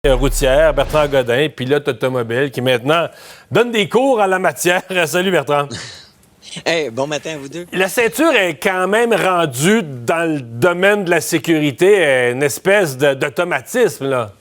Routière, Bertrand Godin, pilote automobile, qui maintenant donne des cours à la matière. Salut Bertrand. Hey, bon matin à vous deux. La ceinture est quand même rendue dans le domaine de la sécurité une espèce d'automatisme, là.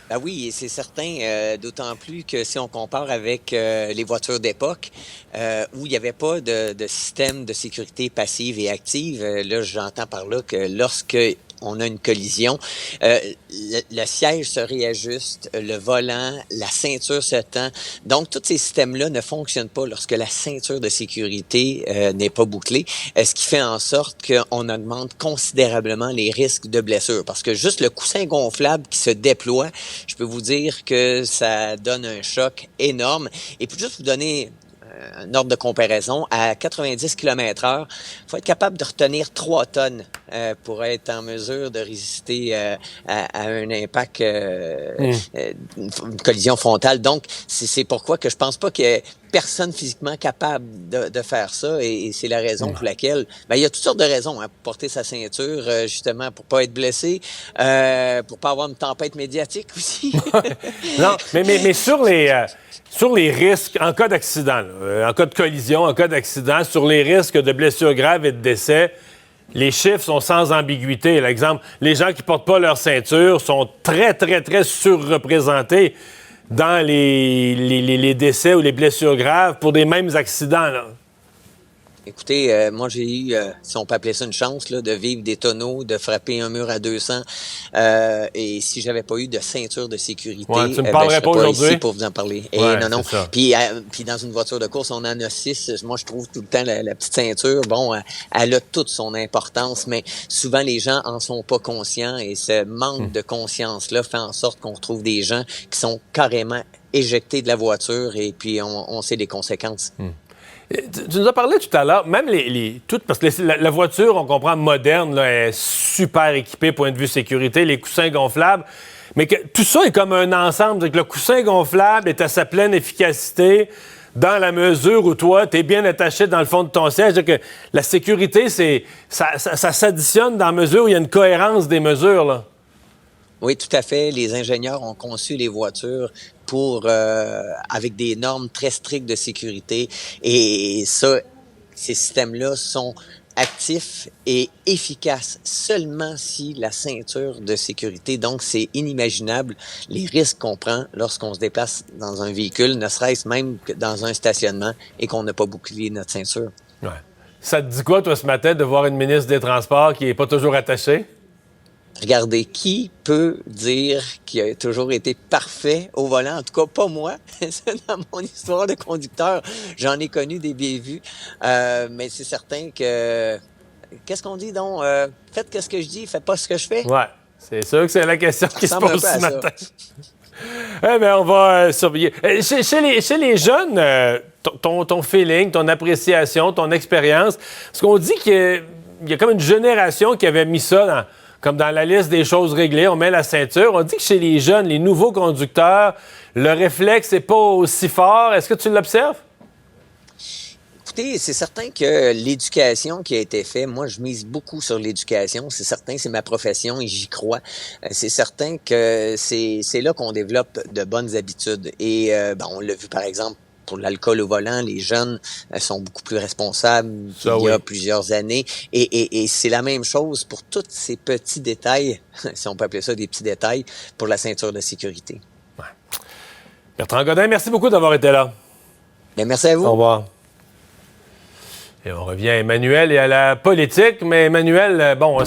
Ben oui, et c'est certain, d'autant plus que si on compare avec les voitures d'époque, où il n'y avait pas de système de sécurité passive et active, là, j'entends par là que lorsque on a une collision, le siège se réajuste, le volant, la ceinture se tend. Donc, tous ces systèmes-là ne fonctionnent pas lorsque la ceinture de sécurité n'est pas bouclée, ce qui fait en sorte qu'on augmente considérablement les risques de blessures. Parce que juste le coussin gonflable qui se déploie, je peux vous dire que ça donne un choc énorme. Et pour juste vous donner un ordre de comparaison, à 90 km/h, il faut être capable de retenir 3 tonnes pour être en mesure de résister à un impact, une collision frontale. Donc, c'est pourquoi que je pense pas qu'il y ait personne physiquement capable de faire ça, et c'est la raison pour laquelle il y a toutes sortes de raisons pour porter sa ceinture, justement pour pas être blessé, pour pas avoir une tempête médiatique aussi. Non, mais sur les risques, en cas d'accident, en cas de collision, en cas d'accident, sur les risques de blessures graves et de décès, les chiffres sont sans ambiguïté. L'exemple, les gens qui portent pas leur ceinture sont très, très, très surreprésentés dans les décès ou les blessures graves pour des mêmes accidents, là. Écoutez, moi j'ai eu, si on peut appeler ça une chance, là, de vivre des tonneaux, de frapper un mur à 200. Et si j'avais pas eu de ceinture de sécurité, Tu me je parlerais serais pas pas aujourd'hui ici pour vous en parler. Et Ouais, non. c'est ça. Puis dans une voiture de course, on en a 6. Moi, je trouve tout le temps la petite ceinture, bon, elle a toute son importance, mais souvent les gens en sont pas conscients, et ce manque de conscience-là fait en sorte qu'on retrouve des gens qui sont carrément éjectés de la voiture, et puis on sait les conséquences. Tu nous as parlé tout à l'heure, même toutes, parce que la voiture, on comprend, moderne, là, est super équipée point de vue sécurité, les coussins gonflables, mais que tout ça est comme un ensemble. Que le coussin gonflable est à sa pleine efficacité dans la mesure où toi, tu es bien attaché dans le fond de ton siège. Que la sécurité, ça s'additionne dans la mesure où il y a une cohérence des mesures, là. Oui, tout à fait. Les ingénieurs ont conçu les voitures pour avec des normes très strictes de sécurité, et ça, ces systèmes-là sont actifs et efficaces seulement si la ceinture de sécurité. Donc, c'est inimaginable les risques qu'on prend lorsqu'on se déplace dans un véhicule, ne serait-ce même que dans un stationnement, et qu'on n'a pas bouclé notre ceinture. Ouais. Ça te dit quoi, toi, ce matin, de voir une ministre des Transports qui n'est pas toujours attachée? Regardez, qui peut dire qu'il a toujours été parfait au volant? En tout cas, pas moi. Dans mon histoire de conducteur, j'en ai connu des bévues. Mais c'est certain que... Qu'est-ce qu'on dit donc? Faites ce que je dis, faites pas ce que je fais. Ouais, c'est sûr que c'est la question qui se ressemble pose un ce peu à matin. Eh bien, on va surveiller. Chez les jeunes, ton feeling, ton appréciation, ton expérience, est-ce qu'on dit qu'il y a comme une génération qui avait mis ça comme dans la liste des choses réglées, on met la ceinture. On dit que chez les jeunes, les nouveaux conducteurs, le réflexe n'est pas aussi fort. Est-ce que tu l'observes? Écoutez, c'est certain que l'éducation qui a été faite, moi, je mise beaucoup sur l'éducation. C'est certain, c'est ma profession et j'y crois. C'est certain que c'est là qu'on développe de bonnes habitudes. Et on l'a vu, par exemple, pour l'alcool au volant, les jeunes sont beaucoup plus responsables qu'il y a plusieurs années. Et c'est la même chose pour tous ces petits détails, si on peut appeler ça des petits détails, pour la ceinture de sécurité. Ouais. Bertrand Godin, merci beaucoup d'avoir été là. Bien, merci à vous. Au revoir. Et on revient à Emmanuel et à la politique, mais Emmanuel, bon...